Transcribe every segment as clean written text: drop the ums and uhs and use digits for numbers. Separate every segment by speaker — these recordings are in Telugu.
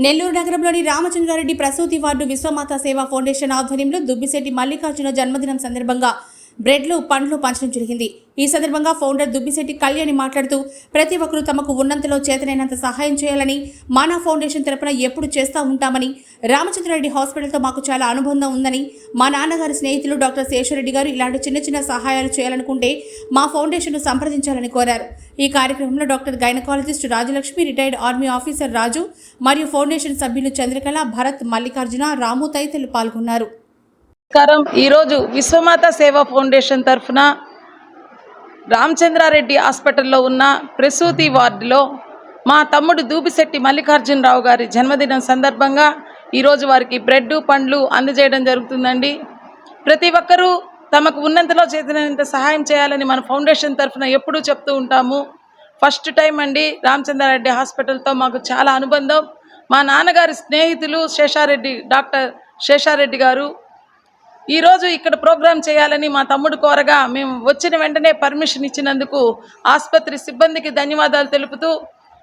Speaker 1: నెల్లూరు నగరంలోని రామచంద్రారెడ్డి ప్రసూతి వార్డు విశ్వమాత సేవా ఫౌండేషన్ ఆధ్వర్యంలో దుబ్బిశెట్టి మల్లికార్జున జన్మదినం సందర్భంగా బ్రెడ్లు పండ్లు పంచడం జరిగింది। ఈ సందర్భంగా ఫౌండర్ దుబ్బిశెట్టి కళ్యాణి మాట్లాడుతూ ప్రతి ఒక్కరూ తమకు ఉన్నంతలో చేతనైనంత సహాయం చేయాలని మానా ఫౌండేషన్ తరపున ఎప్పుడు చేస్తూ ఉంటామని, రామచంద్రారెడ్డి హాస్పిటల్తో మాకు చాలా అనుబంధం ఉందని, మా నాన్నగారి స్నేహితులు డాక్టర్ శేషారెడ్డి గారు ఇలాంటి చిన్న చిన్న సహాయాలు చేయాలనుకుంటే మా ఫౌండేషన్ను సంప్రదించాలని కోరారు। ఈ కార్యక్రమంలో doctor gynaecologist Rajalakshmi, retired army officer Raju మరియు ఫౌండేషన్ సభ్యులు చంద్రకళ, భరత్, మల్లికార్జున, రాము తదితరులు పాల్గొన్నారు।
Speaker 2: ఈరోజు విశ్వమాత సేవా ఫౌండేషన్ తరఫున రామచంద్రారెడ్డి హాస్పిటల్లో ఉన్న ప్రసూతి వార్డులో మా తమ్ముడు దూబిశెట్టి మల్లికార్జునరావు గారి జన్మదినం సందర్భంగా ఈరోజు వారికి బ్రెడ్ పండ్లు అందజేయడం జరుగుతుందండి। ప్రతి ఒక్కరూ తమకు ఉన్నంతలో చేతనైనంత సహాయం చేయాలని మన ఫౌండేషన్ తరఫున ఎప్పుడూ చెప్తూ ఉంటాము। ఫస్ట్ టైం అండి రామచంద్రారెడ్డి హాస్పిటల్తో మాకు చాలా అనుబంధం। మా నాన్నగారి స్నేహితులు డాక్టర్ శేషారెడ్డి గారు ఈరోజు ఇక్కడ ప్రోగ్రాం చేయాలని మా తమ్ముడు కోరగా మేము వచ్చిన వెంటనే పర్మిషన్ ఇచ్చినందుకు ఆసుపత్రి సిబ్బందికి ధన్యవాదాలు తెలుపుతూ,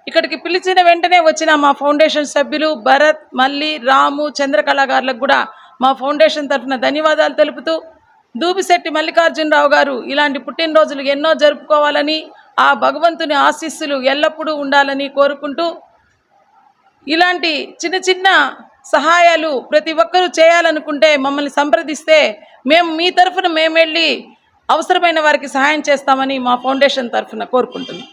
Speaker 2: ఇక్కడికి పిలిచిన వెంటనే వచ్చిన మా ఫౌండేషన్ సభ్యులు భరత్, మల్లి, రాము, చంద్రకళ గారులకు కూడా మా ఫౌండేషన్ తరఫున ధన్యవాదాలు తెలుపుతూ, దూబిశెట్టి మల్లికార్జునరావు గారు ఇలాంటి పుట్టినరోజులు ఎన్నో జరుపుకోవాలని, ఆ భగవంతుని ఆశీస్సులు ఎల్లప్పుడూ ఉండాలని కోరుకుంటూ, ఇలాంటి చిన్న చిన్న సహాయాలు ప్రతి ఒక్కరూ చేయాలనుకుంటే మమ్మల్ని సంప్రదిస్తే మేము మీ తరఫున మేము వెళ్ళి అవసరమైన వారికి సహాయం చేస్తామని మా ఫౌండేషన్ తరఫున కోరుకుంటున్నాం।